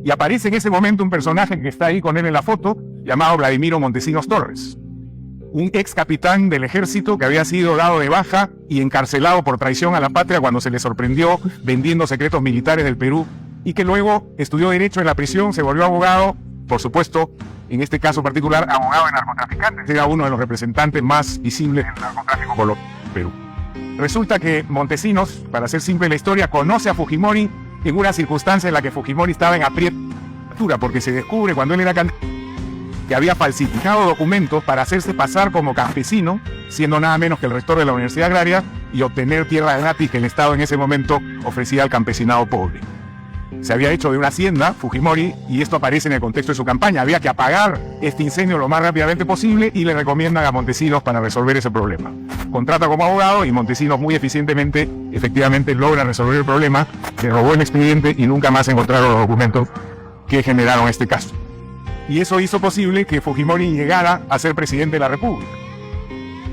Y aparece en ese momento un personaje que está ahí con él en la foto, llamado Vladimiro Montesinos Torres, un ex capitán del ejército que había sido dado de baja y encarcelado por traición a la patria cuando se le sorprendió vendiendo secretos militares del Perú, y que luego estudió Derecho en la prisión, se volvió abogado, por supuesto, en este caso particular, abogado de narcotraficantes. Era uno de los representantes más visibles del narcotráfico por Perú. Resulta que Montesinos, para hacer simple la historia, conoce a Fujimori en una circunstancia en la que Fujimori estaba en aprietura, porque se descubre cuando él era candidato que había falsificado documentos para hacerse pasar como campesino, siendo nada menos que el rector de la Universidad Agraria, y obtener tierra gratis que el Estado en ese momento ofrecía al campesinado pobre. Se había hecho de una hacienda, Fujimori, y esto aparece en el contexto de su campaña. Había que apagar este incendio lo más rápidamente posible y le recomiendan a Montesinos para resolver ese problema. Contrata como abogado y Montesinos muy eficientemente, efectivamente, logra resolver el problema, le robó el expediente y nunca más encontraron los documentos que generaron este caso. Y eso hizo posible que Fujimori llegara a ser presidente de la República.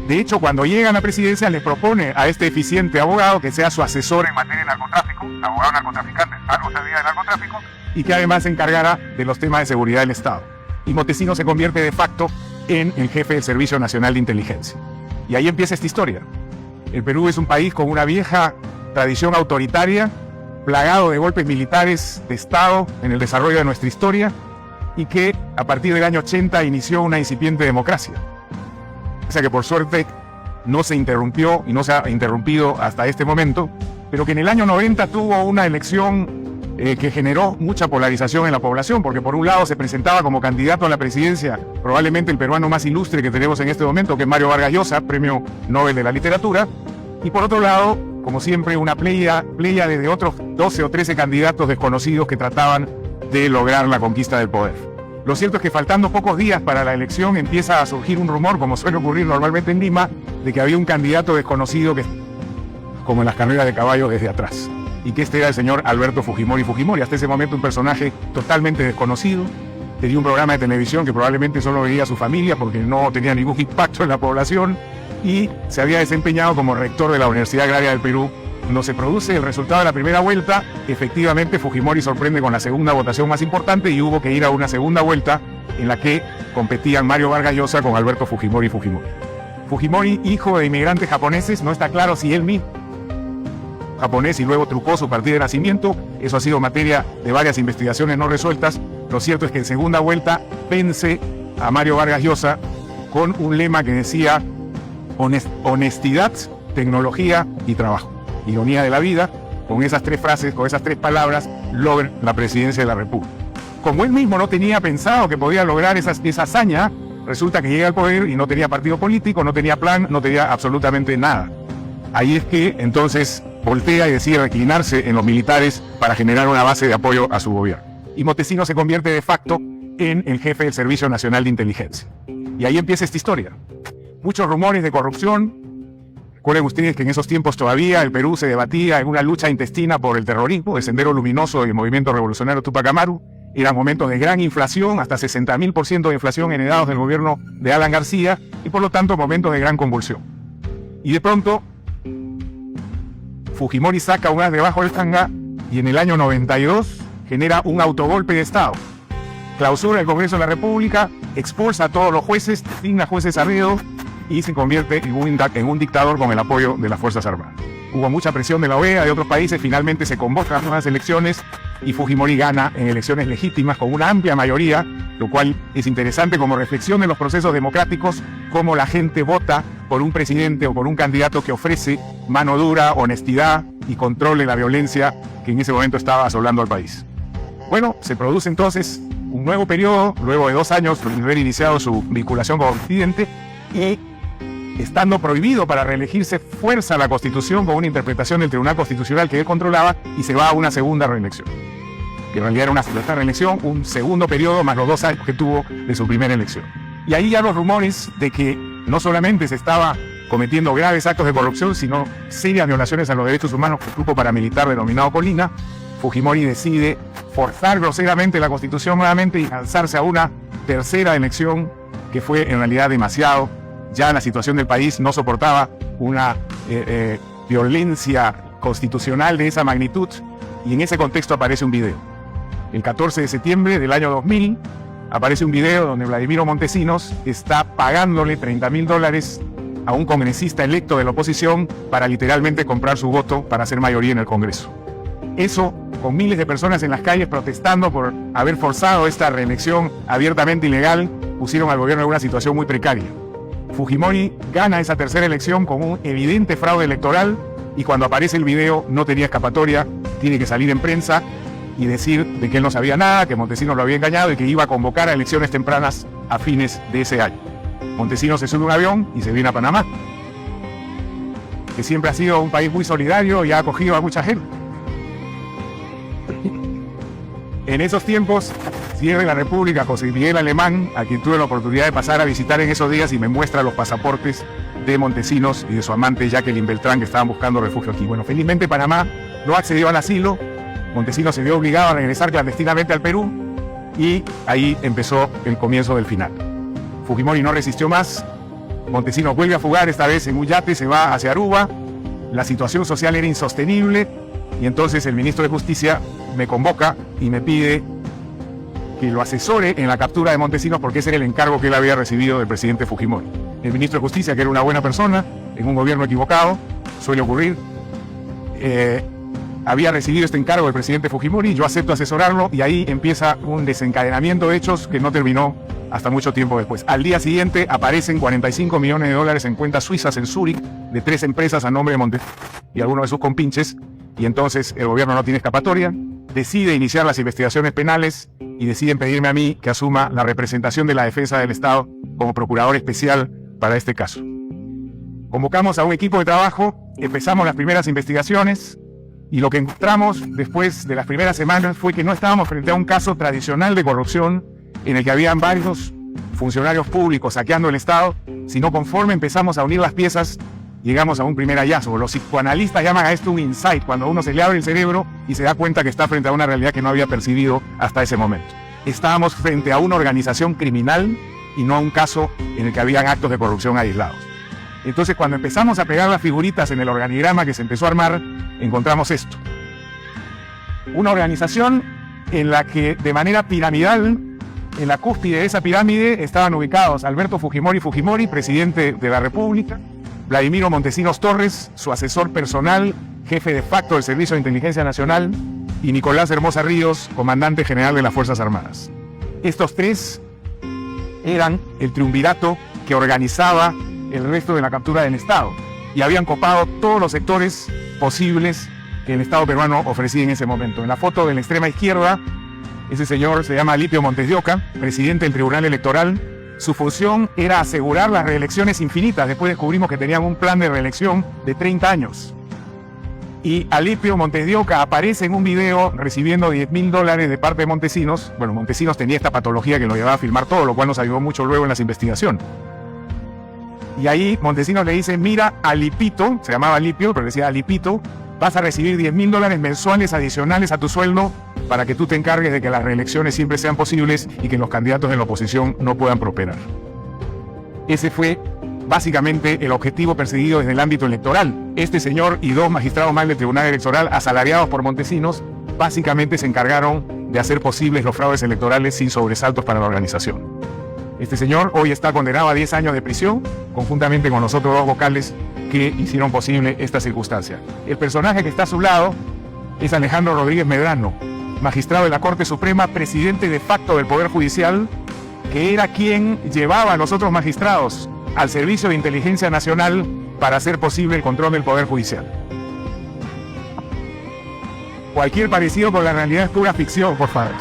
De hecho, cuando llega a la presidencia, le propone a este eficiente abogado que sea su asesor en materia de narcotráfico, abogado narcotraficante, algo sabía de narcotráfico, y que además se encargara de los temas de seguridad del Estado. Y Montesinos se convierte de facto en el jefe del Servicio Nacional de Inteligencia. Y ahí empieza esta historia. El Perú es un país con una vieja tradición autoritaria, plagado de golpes militares de Estado en el desarrollo de nuestra historia, y que a partir del año 80 inició una incipiente democracia. O sea que por suerte no se interrumpió y no se ha interrumpido hasta este momento, pero que en el año 90 tuvo una elección que generó mucha polarización en la población, porque por un lado se presentaba como candidato a la presidencia probablemente el peruano más ilustre que tenemos en este momento, que es Mario Vargas Llosa, premio Nobel de la Literatura, y por otro lado, como siempre, una playa de otros 12 o 13 candidatos desconocidos que trataban de lograr la conquista del poder. Lo cierto es que faltando pocos días para la elección empieza a surgir un rumor, como suele ocurrir normalmente en Lima, de que había un candidato desconocido que, como en las carreras de caballos, desde atrás. Y que este era el señor Alberto Fujimori. Fujimori, hasta ese momento un personaje totalmente desconocido. Tenía un programa de televisión que probablemente solo veía su familia porque no tenía ningún impacto en la población. Y se había desempeñado como rector de la Universidad Agraria del Perú. Cuando se produce el resultado de la primera vuelta, efectivamente Fujimori sorprende con la segunda votación más importante y hubo que ir a una segunda vuelta en la que competían Mario Vargas Llosa con Alberto Fujimori. Fujimori, hijo de inmigrantes japoneses, no está claro si él mismo japonés y luego trucó su partida de nacimiento. Eso ha sido materia de varias investigaciones no resueltas. Lo cierto es que en segunda vuelta vence a Mario Vargas Llosa con un lema que decía honestidad, tecnología y trabajo. Ironía de la vida, con esas tres frases, con esas tres palabras, logra la presidencia de la República. Como él mismo no tenía pensado que podía lograr esa hazaña, resulta que llega al poder y no tenía partido político, no tenía plan, no tenía absolutamente nada. Ahí es que entonces voltea y decide reclinarse en los militares para generar una base de apoyo a su gobierno. Y Montesinos se convierte de facto en el jefe del Servicio Nacional de Inteligencia. Y ahí empieza esta historia. Muchos rumores de corrupción. Recuerden ustedes que en esos tiempos todavía el Perú se debatía en una lucha intestina por el terrorismo, el Sendero Luminoso y el Movimiento Revolucionario Tupac Amaru. Eran momentos de gran inflación, hasta 60.000% de inflación heredados del gobierno de Alan García, y por lo tanto momentos de gran convulsión. Y de pronto, Fujimori saca un as debajo del tanga y en el año 92 genera un autogolpe de Estado. Clausura el Congreso de la República, expulsa a todos los jueces, designa jueces a dedo y se convierte en un dictador con el apoyo de las Fuerzas Armadas. Hubo mucha presión de la OEA, de otros países, finalmente se convocan nuevas elecciones y Fujimori gana en elecciones legítimas con una amplia mayoría, lo cual es interesante como reflexión de los procesos democráticos, cómo la gente vota por un presidente o por un candidato que ofrece mano dura, honestidad y control de la violencia que en ese momento estaba asolando al país. Bueno, se produce entonces un nuevo periodo, luego de 2 años de haber iniciado su vinculación con Occidente, y estando prohibido para reelegirse, fuerza la Constitución con una interpretación del Tribunal Constitucional que él controlaba y se va a una segunda reelección. Que en realidad era una segunda reelección, un segundo periodo más los 2 años que tuvo de su primera elección. Y ahí ya los rumores de que no solamente se estaba cometiendo graves actos de corrupción, sino serias violaciones a los derechos humanos por un grupo paramilitar denominado Colina. Fujimori decide forzar groseramente la Constitución nuevamente y lanzarse a una tercera elección que fue en realidad demasiado. Ya la situación del país no soportaba una violencia constitucional de esa magnitud, y en ese contexto aparece un video. El 14 de septiembre del año 2000 aparece un video donde Vladimiro Montesinos está pagándole $30.000 a un congresista electo de la oposición para literalmente comprar su voto para hacer mayoría en el Congreso. Eso, con miles de personas en las calles protestando por haber forzado esta reelección abiertamente ilegal, pusieron al gobierno en una situación muy precaria. Fujimori gana esa tercera elección con un evidente fraude electoral y cuando aparece el video no tenía escapatoria, tiene que salir en prensa y decir de que él no sabía nada, que Montesinos lo había engañado y que iba a convocar a elecciones tempranas a fines de ese año. Montesinos se sube a un avión y se viene a Panamá, que siempre ha sido un país muy solidario y ha acogido a mucha gente. En esos tiempos, cierre de la República, José Miguel Alemán, a quien tuve la oportunidad de pasar a visitar en esos días y me muestra los pasaportes de Montesinos y de su amante Jacqueline Beltrán, que estaban buscando refugio aquí. Bueno, felizmente Panamá no accedió al asilo, Montesinos se vio obligado a regresar clandestinamente al Perú y ahí empezó el comienzo del final. Fujimori no resistió más, Montesinos vuelve a fugar, esta vez en un yate, se va hacia Aruba, la situación social era insostenible y entonces el ministro de Justicia me convoca y me pide que lo asesore en la captura de Montesinos porque ese era el encargo que él había recibido del presidente Fujimori. El ministro de Justicia, que era una buena persona, en un gobierno equivocado, suele ocurrir, había recibido este encargo del presidente Fujimori, yo acepto asesorarlo y ahí empieza un desencadenamiento de hechos que no terminó hasta mucho tiempo después. Al día siguiente aparecen $45 millones en cuentas suizas en Zúrich de 3 empresas a nombre de Montesinos y algunos de sus compinches y entonces el gobierno no tiene escapatoria, decide iniciar las investigaciones penales y deciden pedirme a mí que asuma la representación de la defensa del Estado como procurador especial para este caso. Convocamos a un equipo de trabajo, empezamos las primeras investigaciones y lo que encontramos después de las primeras semanas fue que no estábamos frente a un caso tradicional de corrupción en el que habían varios funcionarios públicos saqueando el Estado, sino conforme empezamos a unir las piezas, llegamos a un primer hallazgo. Los psicoanalistas llaman a esto un insight, cuando uno se le abre el cerebro y se da cuenta que está frente a una realidad que no había percibido hasta ese momento. Estábamos frente a una organización criminal y no a un caso en el que habían actos de corrupción aislados. Entonces, cuando empezamos a pegar las figuritas en el organigrama que se empezó a armar, encontramos esto. Una organización en la que, de manera piramidal, en la cúspide de esa pirámide estaban ubicados Alberto Fujimori, presidente de la República, Vladimiro Montesinos Torres, su asesor personal, jefe de facto del Servicio de Inteligencia Nacional, y Nicolás Hermosa Ríos, comandante general de las Fuerzas Armadas. Estos tres eran el triunvirato que organizaba el resto de la captura del Estado y habían copado todos los sectores posibles que el Estado peruano ofrecía en ese momento. En la foto de la extrema izquierda, ese señor se llama Alipio Montes de Oca, presidente del Tribunal Electoral. Su función era asegurar las reelecciones infinitas. Después descubrimos que tenían un plan de reelección de 30 años. Y Alipio Montes de Oca aparece en un video recibiendo $10.000 de parte de Montesinos. Bueno, Montesinos tenía esta patología que lo llevaba a filmar todo, lo cual nos ayudó mucho luego en las investigaciones. Y ahí Montesinos le dice, mira, Alipito, se llamaba Alipio, pero decía Alipito, vas a recibir $10.000 mensuales adicionales a tu sueldo para que tú te encargues de que las reelecciones siempre sean posibles y que los candidatos de la oposición no puedan prosperar. Ese fue básicamente el objetivo perseguido desde el ámbito electoral. Este señor y 2 magistrados más del Tribunal Electoral, asalariados por Montesinos, básicamente se encargaron de hacer posibles los fraudes electorales sin sobresaltos para la organización. Este señor hoy está condenado a 10 años de prisión, conjuntamente con los otros 2 vocales que hicieron posible esta circunstancia. El personaje que está a su lado es Alejandro Rodríguez Medrano, magistrado de la Corte Suprema, presidente de facto del Poder Judicial, que era quien llevaba a los otros magistrados al Servicio de Inteligencia Nacional para hacer posible el control del Poder Judicial. Cualquier parecido con la realidad es pura ficción, por favor.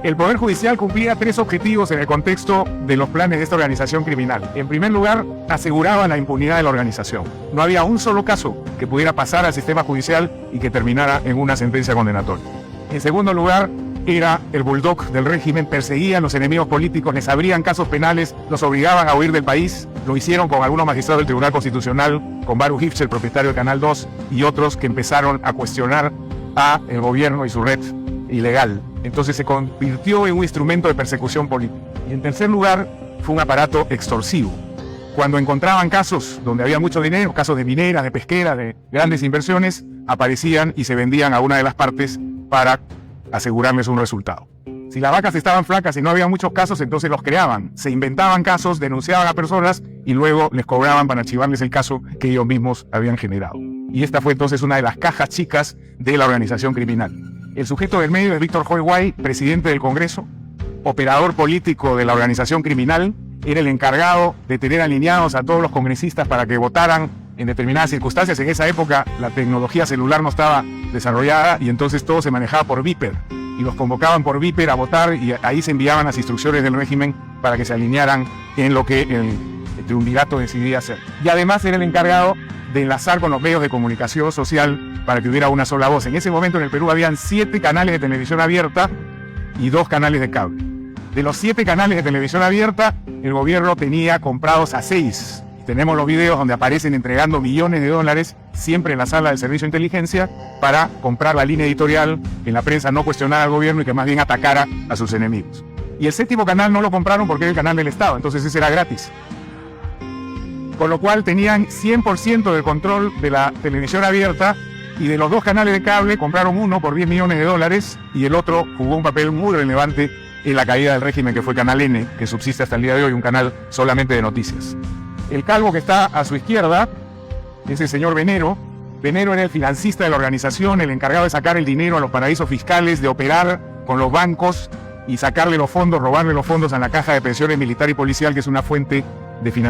El Poder Judicial cumplía 3 objetivos en el contexto de los planes de esta organización criminal. En primer lugar, aseguraba la impunidad de la organización. No había un solo caso que pudiera pasar al sistema judicial y que terminara en una sentencia condenatoria. En segundo lugar, era el bulldog del régimen, perseguían a los enemigos políticos, les abrían casos penales, los obligaban a huir del país. Lo hicieron con algunos magistrados del Tribunal Constitucional, con Baruch Hifcher, propietario de Canal 2, y otros que empezaron a cuestionar a el gobierno y su red ilegal. Entonces se convirtió en un instrumento de persecución política. Y en tercer lugar, fue un aparato extorsivo. Cuando encontraban casos donde había mucho dinero, casos de mineras, de pesqueras, de grandes inversiones, aparecían y se vendían a una de las partes para asegurarles un resultado. Si las vacas estaban flacas y no había muchos casos, entonces los creaban. Se inventaban casos, denunciaban a personas y luego les cobraban para archivarles el caso que ellos mismos habían generado. Y esta fue entonces una de las cajas chicas de la organización criminal. El sujeto del medio es Víctor Joy Guay, presidente del Congreso, operador político de la organización criminal. Era el encargado de tener alineados a todos los congresistas para que votaran en determinadas circunstancias. En esa época la tecnología celular no estaba desarrollada y entonces todo se manejaba por Viper. Y los convocaban por Viper a votar y ahí se enviaban las instrucciones del régimen para que se alinearan en lo que el triunvirato decidía hacer. Y además era el encargado de enlazar con los medios de comunicación social para que hubiera una sola voz. En ese momento en el Perú habían 7 canales de televisión abierta y 2 canales de cable. De los 7 canales de televisión abierta, el gobierno tenía comprados a 6. Tenemos los videos donde aparecen entregando millones de dólares siempre en la sala del servicio de inteligencia para comprar la línea editorial que la prensa no cuestionara al gobierno y que más bien atacara a sus enemigos. Y el 7º canal no lo compraron porque era el canal del Estado, entonces ese era gratis. Con lo cual tenían 100% del control de la televisión abierta y de los 2 canales de cable compraron uno por 10 millones de dólares y el otro jugó un papel muy relevante en la caída del régimen, que fue Canal N, que subsiste hasta el día de hoy, un canal solamente de noticias. El calvo que está a su izquierda es el señor Venero. Venero era el financista de la organización, el encargado de sacar el dinero a los paraísos fiscales, de operar con los bancos y sacarle los fondos, robarle los fondos a la caja de pensiones militar y policial, que es una fuente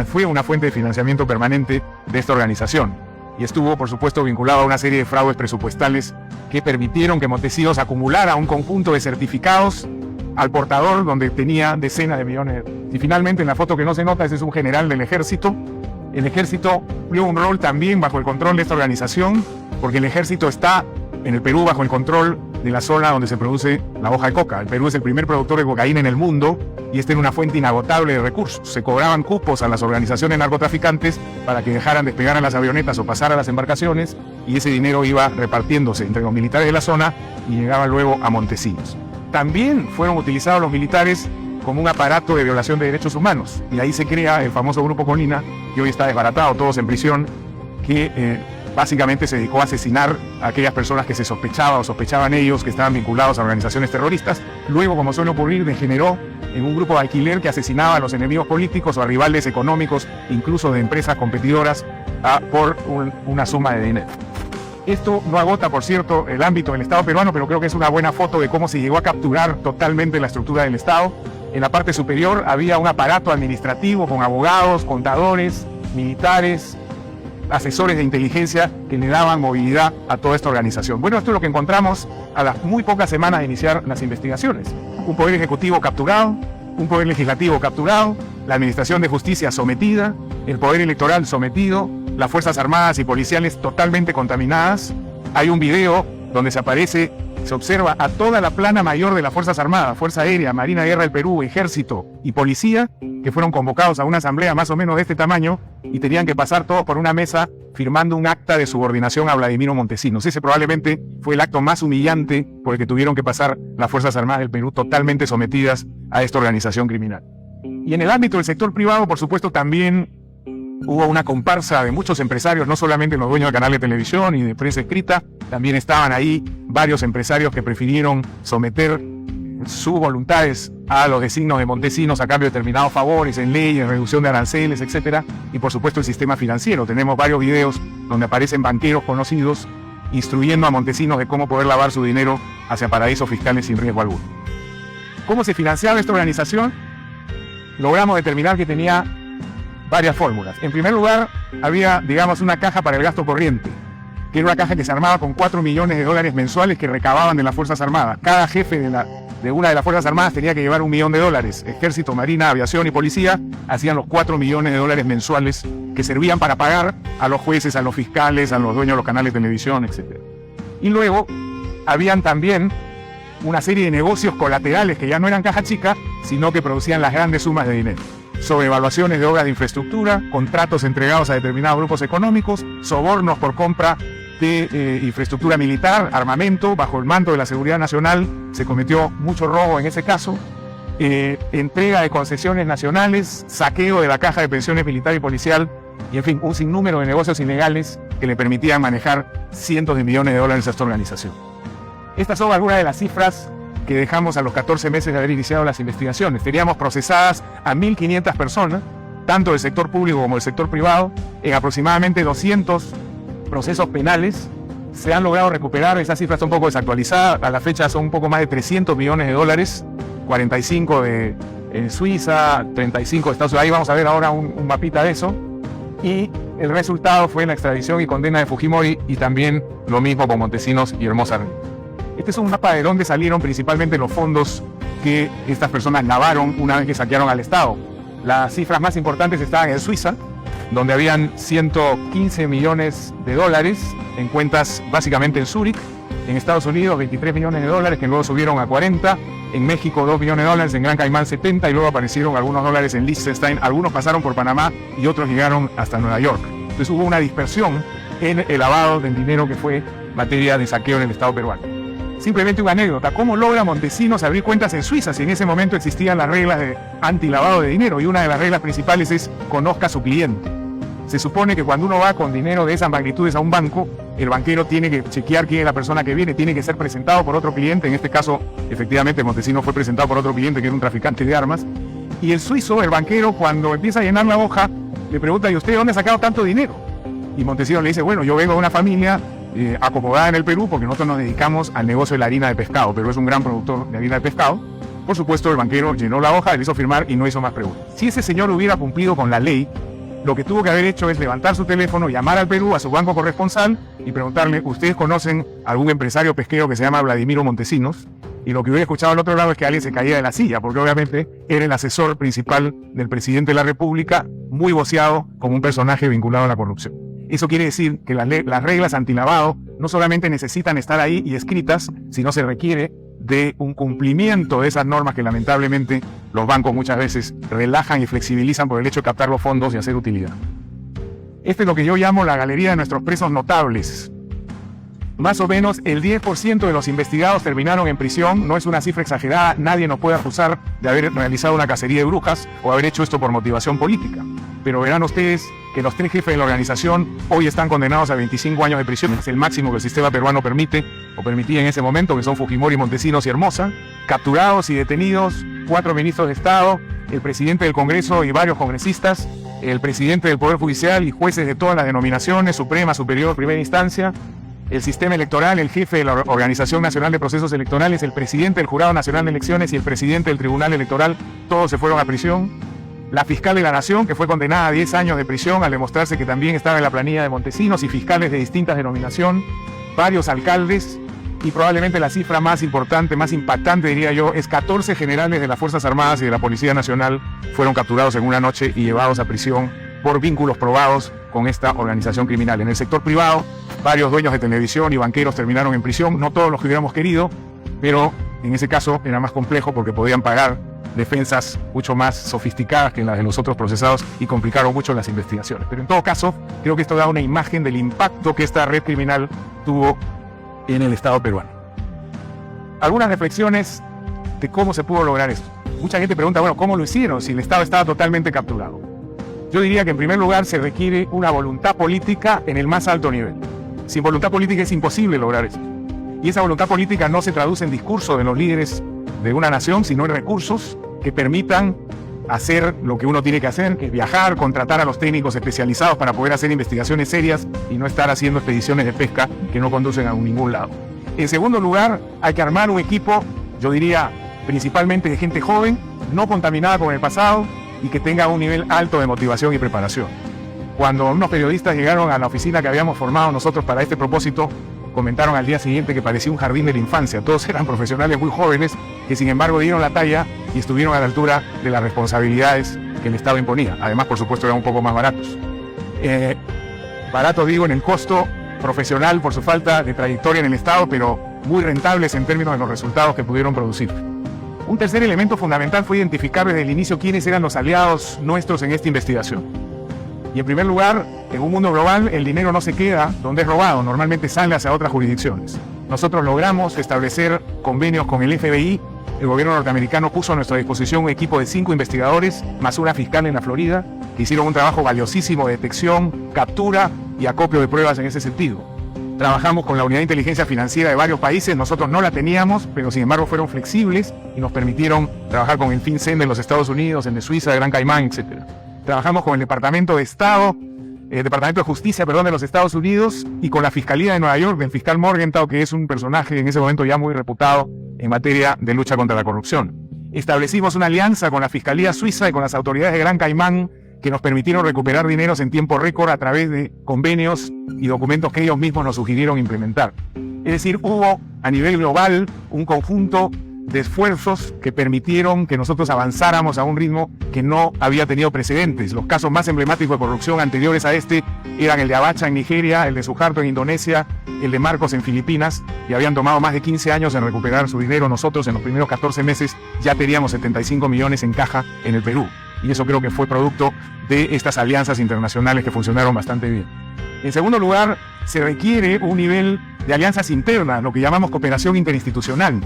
fue una fuente de financiamiento permanente de esta organización. Y estuvo, por supuesto, vinculado a una serie de fraudes presupuestales que permitieron que Montesinos acumulara un conjunto de certificados al portador donde tenía decenas de millones. Y finalmente, en la foto que no se nota, ese es un general del ejército. El ejército cumplió un rol también bajo el control de esta organización, porque el ejército está en el Perú bajo el control de la zona donde se produce la hoja de coca. El Perú es el primer productor de cocaína en el mundo y esta era una fuente inagotable de recursos. Se cobraban cupos a las organizaciones narcotraficantes para que dejaran despegar a las avionetas o pasar a las embarcaciones y ese dinero iba repartiéndose entre los militares de la zona y llegaba luego a Montesinos. También fueron utilizados los militares como un aparato de violación de derechos humanos y ahí se crea el famoso Grupo Colina, que hoy está desbaratado, todos en prisión, que básicamente se dedicó a asesinar a aquellas personas que se sospechaba o sospechaban ellos que estaban vinculados a organizaciones terroristas. Luego, como suele ocurrir, degeneró en un grupo de alquiler que asesinaba a los enemigos políticos o a rivales económicos, incluso de empresas competidoras, por una suma de dinero. Esto no agota, por cierto, el ámbito del Estado peruano, pero creo que es una buena foto de cómo se llegó a capturar totalmente la estructura del Estado. En la parte superior había un aparato administrativo con abogados, contadores, militares, asesores de inteligencia que le daban movilidad a toda esta organización. Bueno, esto es lo que encontramos a las muy pocas semanas de iniciar las investigaciones. Un poder ejecutivo capturado, un poder legislativo capturado, la administración de justicia sometida, el poder electoral sometido, las fuerzas armadas y policiales totalmente contaminadas. Hay un video donde se observa a toda la plana mayor de las Fuerzas Armadas, Fuerza Aérea, Marina de Guerra del Perú, Ejército y Policía, que fueron convocados a una asamblea más o menos de este tamaño y tenían que pasar todos por una mesa firmando un acta de subordinación a Vladimiro Montesinos. Ese probablemente fue el acto más humillante por el que tuvieron que pasar las Fuerzas Armadas del Perú, totalmente sometidas a esta organización criminal. Y en el ámbito del sector privado, por supuesto, también hubo una comparsa de muchos empresarios, no solamente los dueños de canales de televisión y de prensa escrita, también estaban ahí varios empresarios que prefirieron someter sus voluntades a los designios de Montesinos a cambio de determinados favores en leyes, reducción de aranceles, etc. Y por supuesto el sistema financiero. Tenemos varios videos donde aparecen banqueros conocidos instruyendo a Montesinos de cómo poder lavar su dinero hacia paraísos fiscales sin riesgo alguno. ¿Cómo se financiaba esta organización? Logramos determinar que tenía varias fórmulas. En primer lugar, había, digamos, una caja para el gasto corriente, que era una caja que se armaba con 4 millones de dólares mensuales que recababan de las Fuerzas Armadas. Cada jefe de una de las Fuerzas Armadas tenía que llevar $1 millón. Ejército, Marina, Aviación y Policía hacían los 4 millones de dólares mensuales que servían para pagar a los jueces, a los fiscales, a los dueños de los canales de televisión, etc. Y luego, habían también una serie de negocios colaterales que ya no eran caja chica, sino que producían las grandes sumas de dinero. Sobrevaluaciones de obras de infraestructura, contratos entregados a determinados grupos económicos, sobornos por compra de infraestructura militar, armamento, bajo el manto de la seguridad nacional. Se cometió mucho robo en ese caso. entrega de concesiones nacionales, saqueo de la caja de pensiones militar y policial, y en fin, un sinnúmero de negocios ilegales que le permitían manejar cientos de millones de dólares a esta organización. Estas son algunas de las cifras que dejamos a los 14 meses de haber iniciado las investigaciones. Teníamos procesadas a 1.500 personas, tanto del sector público como del sector privado, en aproximadamente 200 procesos penales. Se han logrado recuperar, esas cifras son un poco desactualizadas, a la fecha son un poco más de 300 millones de dólares, 45 en Suiza, 35 de Estados Unidos. Ahí vamos a ver ahora un mapita de eso. Y el resultado fue la extradición y condena de Fujimori, y también lo mismo con Montesinos y Hermosa Rey. Este es un mapa de dónde salieron principalmente los fondos que estas personas lavaron una vez que saquearon al Estado. Las cifras más importantes estaban en Suiza, donde habían 115 millones de dólares en cuentas básicamente en Zúrich. En Estados Unidos 23 millones de dólares, que luego subieron a 40. En México 2 millones de dólares, en Gran Caimán 70, y luego aparecieron algunos dólares en Liechtenstein. Algunos pasaron por Panamá y otros llegaron hasta Nueva York. Entonces hubo una dispersión en el lavado del dinero que fue materia de saqueo en el Estado peruano. Simplemente una anécdota: ¿cómo logra Montesinos abrir cuentas en Suiza si en ese momento existían las reglas de antilavado de dinero? Y una de las reglas principales es conozca a su cliente. Se supone que cuando uno va con dinero de esas magnitudes a un banco, el banquero tiene que chequear quién es la persona que viene, tiene que ser presentado por otro cliente. En este caso, efectivamente, Montesinos fue presentado por otro cliente que era un traficante de armas. Y el suizo, el banquero, cuando empieza a llenar la hoja, le pregunta: ¿y usted dónde ha sacado tanto dinero? Y Montesinos le dice: bueno, yo vengo de una familia acomodada en el Perú, porque nosotros nos dedicamos al negocio de la harina de pescado. Perú es un gran productor de harina de pescado. Por supuesto, el banquero llenó la hoja, le hizo firmar y no hizo más preguntas. Si ese señor hubiera cumplido con la ley, lo que tuvo que haber hecho es levantar su teléfono, llamar al Perú, a su banco corresponsal, y preguntarle: ¿ustedes conocen algún empresario pesquero que se llama Vladimiro Montesinos? Y lo que hubiera escuchado al otro lado es que alguien se caía de la silla, porque obviamente era el asesor principal del presidente de la República, muy voceado como un personaje vinculado a la corrupción. Eso quiere decir que las reglas antilavado no solamente necesitan estar ahí y escritas, sino se requiere de un cumplimiento de esas normas que lamentablemente los bancos muchas veces relajan y flexibilizan por el hecho de captar los fondos y hacer utilidad. Este es lo que yo llamo la galería de nuestros presos notables. Más o menos el 10% de los investigados terminaron en prisión. No es una cifra exagerada, nadie nos puede acusar de haber realizado una cacería de brujas o haber hecho esto por motivación política. Pero verán ustedes que los 3 jefes de la organización hoy están condenados a 25 años de prisión. Es el máximo que el sistema peruano permite, o permitía en ese momento, que son Fujimori, Montesinos y Hermosa. Capturados y detenidos 4 ministros de Estado, el presidente del Congreso y varios congresistas, el presidente del Poder Judicial y jueces de todas las denominaciones, Suprema, Superior, Primera Instancia, el sistema electoral, el jefe de la Organización Nacional de Procesos Electorales, el presidente del Jurado Nacional de Elecciones y el presidente del Tribunal Electoral. Todos se fueron a prisión. La fiscal de la Nación, que fue condenada a 10 años de prisión al demostrarse que también estaba en la planilla de Montesinos, y fiscales de distintas denominaciones, varios alcaldes, y probablemente la cifra más importante, más impactante, diría yo, es 14 generales de las Fuerzas Armadas y de la Policía Nacional fueron capturados en una noche y llevados a prisión por vínculos probados con esta organización criminal. En el sector privado, varios dueños de televisión y banqueros terminaron en prisión, no todos los que hubiéramos querido, pero en ese caso era más complejo porque podían pagar defensas mucho más sofisticadas que las de los otros procesados y complicaron mucho las investigaciones. Pero en todo caso, creo que esto da una imagen del impacto que esta red criminal tuvo en el Estado peruano. Algunas reflexiones de cómo se pudo lograr esto. Mucha gente pregunta: bueno, ¿cómo lo hicieron si el Estado estaba totalmente capturado? Yo diría que en primer lugar se requiere una voluntad política en el más alto nivel. Sin voluntad política es imposible lograr esto. Y esa voluntad política no se traduce en discurso de los líderes de una nación, sino en recursos que permitan hacer lo que uno tiene que hacer, que es viajar, contratar a los técnicos especializados para poder hacer investigaciones serias y no estar haciendo expediciones de pesca que no conducen a ningún lado. En segundo lugar, hay que armar un equipo, yo diría, principalmente de gente joven, no contaminada con el pasado y que tenga un nivel alto de motivación y preparación. Cuando unos periodistas llegaron a la oficina que habíamos formado nosotros para este propósito, comentaron al día siguiente que parecía un jardín de la infancia. Todos eran profesionales muy jóvenes que sin embargo dieron la talla y estuvieron a la altura de las responsabilidades que el Estado imponía. Además, por supuesto, eran un poco más baratos. Baratos digo en el costo profesional por su falta de trayectoria en el Estado, pero muy rentables en términos de los resultados que pudieron producir. Un tercer elemento fundamental fue identificar desde el inicio quiénes eran los aliados nuestros en esta investigación. Y en primer lugar, en un mundo global, el dinero no se queda donde es robado, normalmente sale hacia otras jurisdicciones. Nosotros logramos establecer convenios con el FBI el gobierno norteamericano puso a nuestra disposición un equipo de 5 investigadores, más una fiscal en la Florida, que hicieron un trabajo valiosísimo de detección, captura y acopio de pruebas en ese sentido. Trabajamos con la Unidad de Inteligencia Financiera de varios países, nosotros no la teníamos, pero sin embargo fueron flexibles y nos permitieron trabajar con el FinCEN de los Estados Unidos, el de Suiza, de Gran Caimán, etc. Trabajamos con el Departamento de Justicia, de los Estados Unidos y con la Fiscalía de Nueva York, del fiscal Morgenthau, que es un personaje en ese momento ya muy reputado en materia de lucha contra la corrupción. Establecimos una alianza con la Fiscalía Suiza y con las autoridades de Gran Caimán que nos permitieron recuperar dineros en tiempo récord a través de convenios y documentos que ellos mismos nos sugirieron implementar. Es decir, hubo a nivel global un conjunto de esfuerzos que permitieron que nosotros avanzáramos a un ritmo que no había tenido precedentes. Los casos más emblemáticos de corrupción anteriores a este eran el de Abacha en Nigeria, el de Suharto en Indonesia, el de Marcos en Filipinas, y habían tomado más de 15 años en recuperar su dinero. Nosotros en los primeros 14 meses ya teníamos 75 millones en caja en el Perú, y eso creo que fue producto de estas alianzas internacionales que funcionaron bastante bien. En segundo lugar, se requiere un nivel de alianzas internas, lo que llamamos cooperación interinstitucional.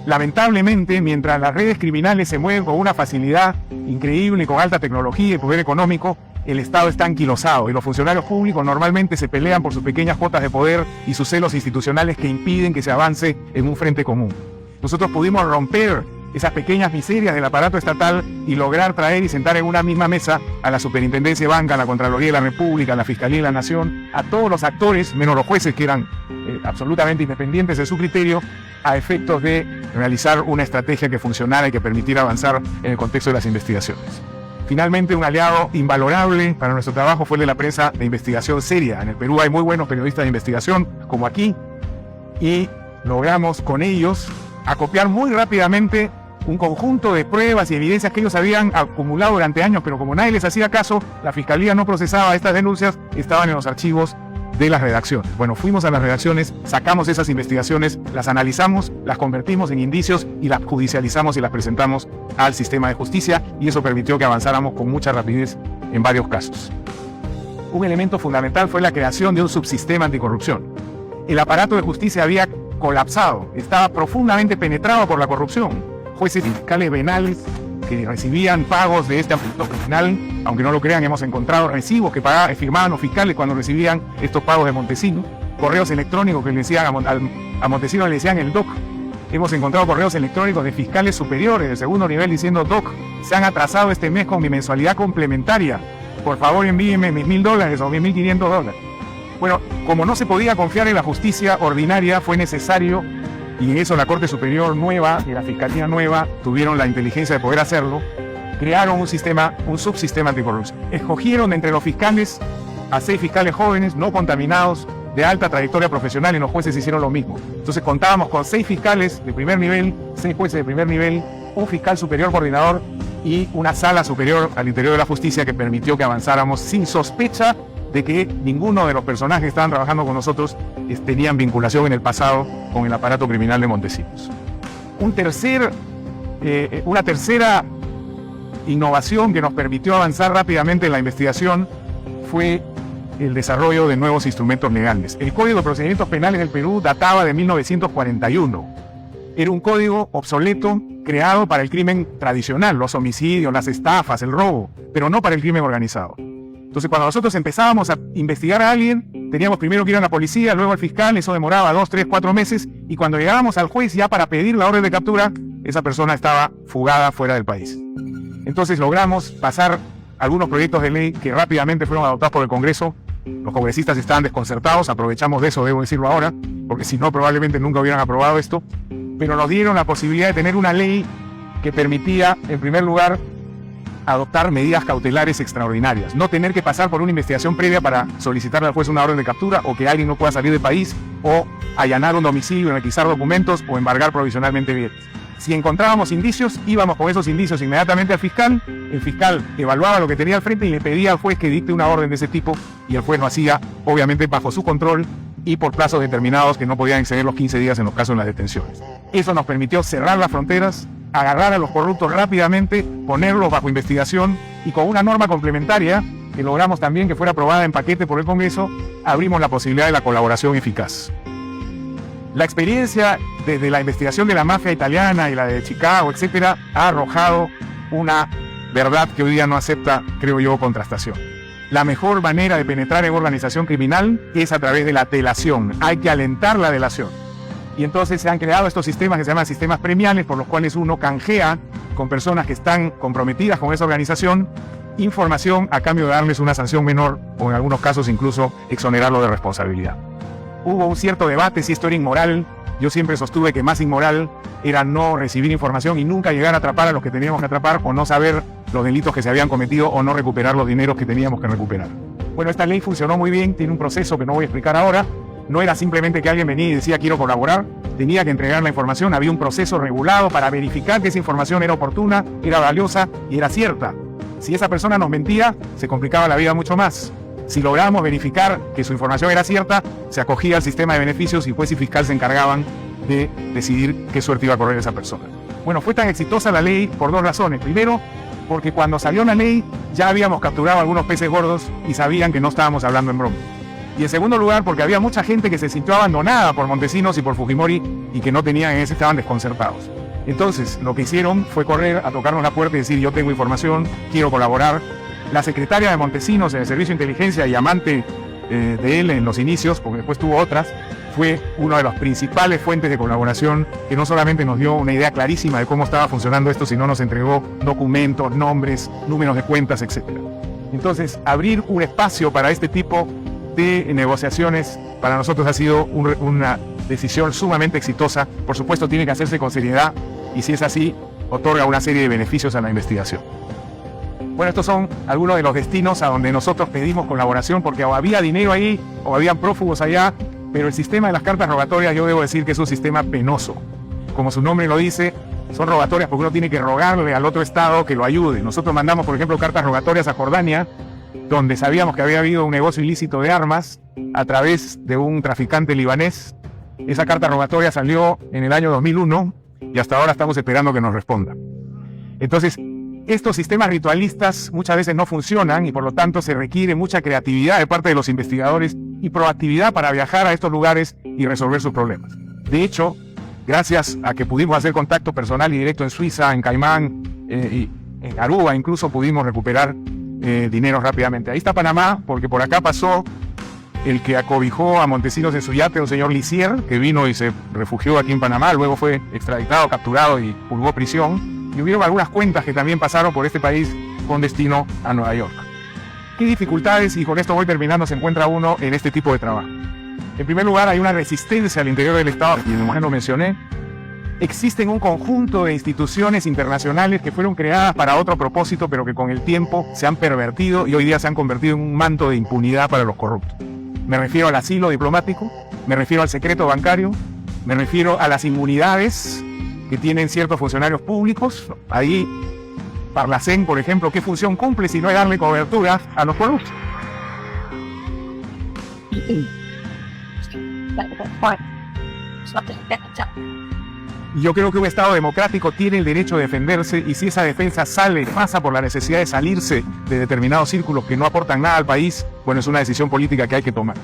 Lamentablemente, mientras las redes criminales se mueven con una facilidad increíble, con alta tecnología y poder económico, el Estado está anquilosado y los funcionarios públicos normalmente se pelean por sus pequeñas cuotas de poder y sus celos institucionales que impiden que se avance en un frente común. Nosotros pudimos romper esas pequeñas miserias del aparato estatal y lograr traer y sentar en una misma mesa a la Superintendencia de Banca, a la Contraloría de la República, a la Fiscalía de la Nación, a todos los actores, menos los jueces que eran absolutamente independientes de su criterio, a efectos de realizar una estrategia que funcionara y que permitiera avanzar en el contexto de las investigaciones. Finalmente, un aliado invalorable para nuestro trabajo fue el de la prensa de investigación seria. En el Perú hay muy buenos periodistas de investigación, como aquí, y logramos con ellos acopiar muy rápidamente un conjunto de pruebas y evidencias que ellos habían acumulado durante años, pero como nadie les hacía caso, la Fiscalía no procesaba estas denuncias, estaban en los archivos de las redacciones. Bueno, fuimos a las redacciones, sacamos esas investigaciones, las analizamos, las convertimos en indicios y las judicializamos y las presentamos al sistema de justicia, y eso permitió que avanzáramos con mucha rapidez en varios casos. Un elemento fundamental fue la creación de un subsistema anticorrupción. El aparato de justicia había colapsado, estaba profundamente penetrado por la corrupción. Jueces y fiscales venales que recibían pagos de este aparato criminal, aunque no lo crean, hemos encontrado recibos que firmaban los fiscales cuando recibían estos pagos de Montesinos, correos electrónicos que le decían a Montesinos, le decían el DOC. Hemos encontrado correos electrónicos de fiscales superiores de segundo nivel diciendo: DOC, se han atrasado este mes con mi mensualidad complementaria, por favor envíenme mis $1.000 o mis $1.500. Bueno, como no se podía confiar en la justicia ordinaria, fue necesario, y en eso la Corte Superior nueva y la Fiscalía nueva tuvieron la inteligencia de poder hacerlo, crearon un subsistema anticorrupción. Escogieron entre los fiscales a 6 fiscales jóvenes, no contaminados, de alta trayectoria profesional, y los jueces hicieron lo mismo. Entonces contábamos con 6 fiscales de primer nivel, 6 jueces de primer nivel, un fiscal superior coordinador y una sala superior al interior de la justicia que permitió que avanzáramos sin sospecha de que ninguno de los personajes que estaban trabajando con nosotros tenían vinculación en el pasado con el aparato criminal de Montesinos. Una tercera innovación que nos permitió avanzar rápidamente en la investigación fue el desarrollo de nuevos instrumentos legales. El Código de Procedimientos Penales del Perú databa de 1941. Era un código obsoleto creado para el crimen tradicional, los homicidios, las estafas, el robo, pero no para el crimen organizado. Entonces, cuando nosotros empezábamos a investigar a alguien, teníamos primero que ir a la policía, luego al fiscal, eso demoraba 2, 3, 4 meses, y cuando llegábamos al juez ya para pedir la orden de captura, esa persona estaba fugada fuera del país. Entonces logramos pasar algunos proyectos de ley que rápidamente fueron adoptados por el Congreso. Los congresistas estaban desconcertados, aprovechamos de eso, debo decirlo ahora, porque si no probablemente nunca hubieran aprobado esto, pero nos dieron la posibilidad de tener una ley que permitía, en primer lugar, adoptar medidas cautelares extraordinarias, no tener que pasar por una investigación previa para solicitarle al juez una orden de captura, o que alguien no pueda salir del país, o allanar un domicilio, requisar documentos o embargar provisionalmente bienes. Si encontrábamos indicios, íbamos con esos indicios inmediatamente al fiscal, el fiscal evaluaba lo que tenía al frente y le pedía al juez que dicte una orden de ese tipo, y el juez lo hacía, obviamente bajo su control y por plazos determinados que no podían exceder los 15 días en los casos de las detenciones. Eso nos permitió cerrar las fronteras, agarrar a los corruptos rápidamente, ponerlos bajo investigación, y con una norma complementaria que logramos también que fuera aprobada en paquete por el Congreso, abrimos la posibilidad de la colaboración eficaz. La experiencia desde la investigación de la mafia italiana y la de Chicago, etcétera, ha arrojado una verdad que hoy día no acepta, creo yo, contrastación. La mejor manera de penetrar en organización criminal es a través de la delación. Hay que alentar la delación. Y entonces se han creado estos sistemas que se llaman sistemas premiales, por los cuales uno canjea con personas que están comprometidas con esa organización información a cambio de darles una sanción menor o en algunos casos incluso exonerarlo de responsabilidad. Hubo un cierto debate si esto era inmoral. Yo siempre sostuve que más inmoral era no recibir información y nunca llegar a atrapar a los que teníamos que atrapar, o no saber los delitos que se habían cometido, o no recuperar los dineros que teníamos que recuperar. Bueno, esta ley funcionó muy bien, tiene un proceso que no voy a explicar ahora. No era simplemente que alguien venía y decía quiero colaborar, tenía que entregar la información, había un proceso regulado para verificar que esa información era oportuna, era valiosa y era cierta. Si esa persona nos mentía, se complicaba la vida mucho más. Si lográbamos verificar que su información era cierta, se acogía al sistema de beneficios y juez y fiscal se encargaban de decidir qué suerte iba a correr esa persona. Bueno, fue tan exitosa la ley por dos razones. Primero, porque cuando salió la ley ya habíamos capturado algunos peces gordos y sabían que no estábamos hablando en broma. Y en segundo lugar, porque había mucha gente que se sintió abandonada por Montesinos y por Fujimori y que no tenían ese, estaban desconcertados. Entonces, lo que hicieron fue correr a tocarnos la puerta y decir yo tengo información, quiero colaborar. La secretaria de Montesinos en el Servicio de Inteligencia y amante de él en los inicios, porque después tuvo otras, fue una de las principales fuentes de colaboración que no solamente nos dio una idea clarísima de cómo estaba funcionando esto, sino nos entregó documentos, nombres, números de cuentas, etc. Entonces, abrir un espacio para este tipo de negociaciones para nosotros ha sido una decisión sumamente exitosa. Por supuesto, tiene que hacerse con seriedad y si es así, otorga una serie de beneficios a la investigación. Bueno, estos son algunos de los destinos a donde nosotros pedimos colaboración, porque o había dinero ahí o habían prófugos allá, pero el sistema de las cartas rogatorias yo debo decir que es un sistema penoso. Como su nombre lo dice, son rogatorias porque uno tiene que rogarle al otro estado que lo ayude. Nosotros mandamos, por ejemplo, cartas rogatorias a Jordania, donde sabíamos que había habido un negocio ilícito de armas a través de un traficante libanés. Esa carta rogatoria salió en el año 2001 y hasta ahora estamos esperando que nos responda. Entonces, estos sistemas ritualistas muchas veces no funcionan y por lo tanto se requiere mucha creatividad de parte de los investigadores y proactividad para viajar a estos lugares y resolver sus problemas. De hecho, gracias a que pudimos hacer contacto personal y directo en Suiza, en Caimán y en Aruba, incluso pudimos recuperar dinero rápidamente. Ahí está Panamá, porque por acá pasó el que acobijó a Montesinos en su yate, un señor Lisier, que vino y se refugió aquí en Panamá, luego fue extraditado, capturado y purgó prisión. Y hubieron algunas cuentas que también pasaron por este país con destino a Nueva York. ¿Qué dificultades, y con esto voy terminando, se encuentra uno en este tipo de trabajo? En primer lugar, hay una resistencia al interior del Estado, y como ya lo mencioné. Existen un conjunto de instituciones internacionales que fueron creadas para otro propósito, pero que con el tiempo se han pervertido y hoy día se han convertido en un manto de impunidad para los corruptos. Me refiero al asilo diplomático, me refiero al secreto bancario, me refiero a las inmunidades que tienen ciertos funcionarios públicos. Ahí, Parlacén, por ejemplo, ¿qué función cumple si no es darle cobertura a los corruptos? Yo creo que un Estado democrático tiene el derecho de defenderse, y si esa defensa pasa por la necesidad de salirse de determinados círculos que no aportan nada al país, bueno, es una decisión política que hay que tomar.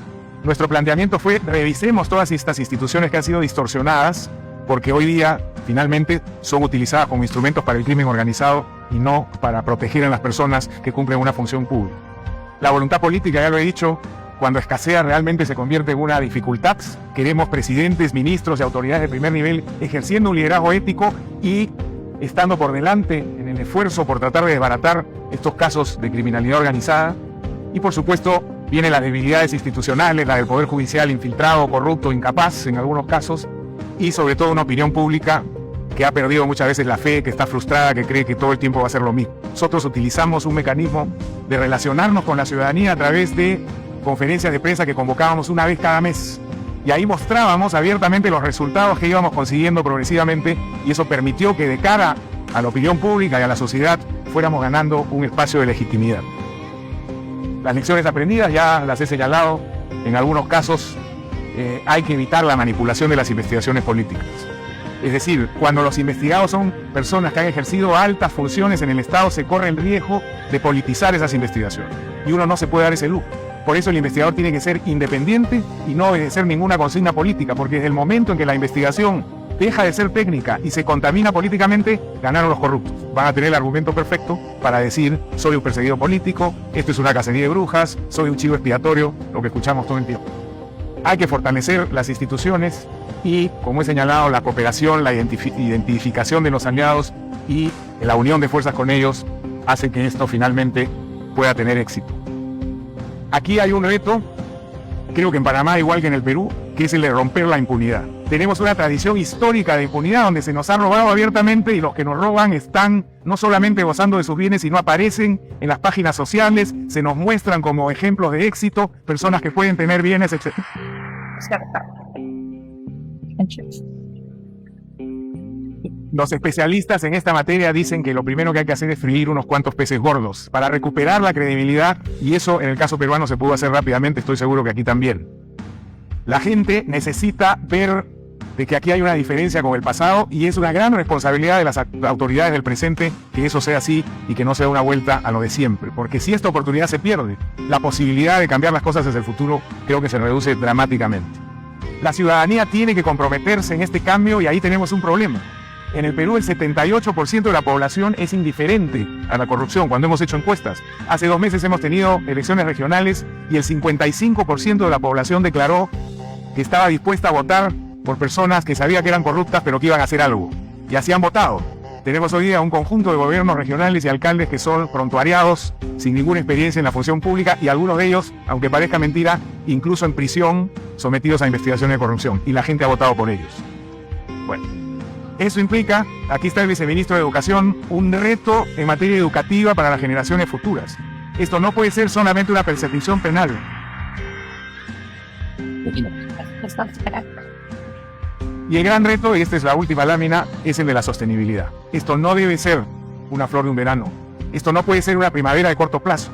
Nuestro planteamiento fue: revisemos todas estas instituciones que han sido distorsionadas, porque hoy día finalmente son utilizadas como instrumentos para el crimen organizado y no para proteger a las personas que cumplen una función pública. La voluntad política, ya lo he dicho, cuando escasea realmente se convierte en una dificultad. Queremos presidentes, ministros y autoridades de primer nivel ejerciendo un liderazgo ético y estando por delante en el esfuerzo por tratar de desbaratar estos casos de criminalidad organizada. Y por supuesto vienen las debilidades institucionales, la del Poder Judicial infiltrado, corrupto, incapaz en algunos casos, y sobre todo una opinión pública que ha perdido muchas veces la fe, que está frustrada, que cree que todo el tiempo va a ser lo mismo. Nosotros utilizamos un mecanismo de relacionarnos con la ciudadanía a través de conferencias de prensa que convocábamos una vez cada mes. Y ahí mostrábamos abiertamente los resultados que íbamos consiguiendo progresivamente, y eso permitió que de cara a la opinión pública y a la sociedad fuéramos ganando un espacio de legitimidad. Las lecciones aprendidas ya las he señalado. En algunos casos hay que evitar la manipulación de las investigaciones políticas. Es decir, cuando los investigados son personas que han ejercido altas funciones en el Estado, se corre el riesgo de politizar esas investigaciones. Y uno no se puede dar ese lujo. Por eso el investigador tiene que ser independiente y no obedecer ninguna consigna política, porque desde el momento en que la investigación deja de ser técnica y se contamina políticamente, ganaron los corruptos. Van a tener el argumento perfecto para decir: soy un perseguido político, esto es una cacería de brujas, soy un chivo expiatorio, lo que escuchamos todo el tiempo. Hay que fortalecer las instituciones y, como he señalado, la cooperación, la identificación de los aliados y la unión de fuerzas con ellos hace que esto finalmente pueda tener éxito. Aquí hay un reto, creo que en Panamá igual que en el Perú, que es el de romper la impunidad. Tenemos una tradición histórica de impunidad donde se nos ha robado abiertamente y los que nos roban están no solamente gozando de sus bienes, sino aparecen en las páginas sociales, se nos muestran como ejemplos de éxito, personas que pueden tener bienes, etc. Los especialistas en esta materia dicen que lo primero que hay que hacer es freír unos cuantos peces gordos para recuperar la credibilidad, y eso en el caso peruano se pudo hacer rápidamente, estoy seguro que aquí también. La gente necesita ver de que aquí hay una diferencia con el pasado y es una gran responsabilidad de las autoridades del presente que eso sea así y que no sea una vuelta a lo de siempre, porque si esta oportunidad se pierde, la posibilidad de cambiar las cosas desde el futuro creo que se reduce dramáticamente. La ciudadanía tiene que comprometerse en este cambio y ahí tenemos un problema. En el Perú el 78% de la población es indiferente a la corrupción cuando hemos hecho encuestas. Hace 2 meses hemos tenido elecciones regionales y el 55% de la población declaró que estaba dispuesta a votar por personas que sabía que eran corruptas pero que iban a hacer algo. Y así han votado. Tenemos hoy día un conjunto de gobiernos regionales y alcaldes que son prontuariados, sin ninguna experiencia en la función pública, y algunos de ellos, aunque parezca mentira, incluso en prisión, sometidos a investigaciones de corrupción. Y la gente ha votado por ellos. Bueno. Eso implica, aquí está el viceministro de Educación, un reto en materia educativa para las generaciones futuras. Esto no puede ser solamente una persecución penal. Y el gran reto, y esta es la última lámina, es el de la sostenibilidad. Esto no debe ser una flor de un verano. Esto no puede ser una primavera de corto plazo.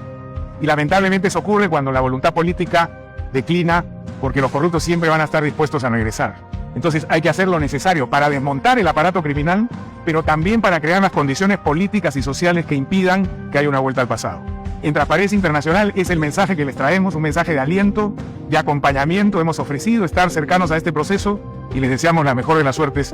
Y lamentablemente eso ocurre cuando la voluntad política declina, porque los corruptos siempre van a estar dispuestos a regresar. Entonces hay que hacer lo necesario para desmontar el aparato criminal, pero también para crear las condiciones políticas y sociales que impidan que haya una vuelta al pasado. En Transparencia Internacional es el mensaje que les traemos, un mensaje de aliento, de acompañamiento. Hemos ofrecido estar cercanos a este proceso y les deseamos la mejor de las suertes.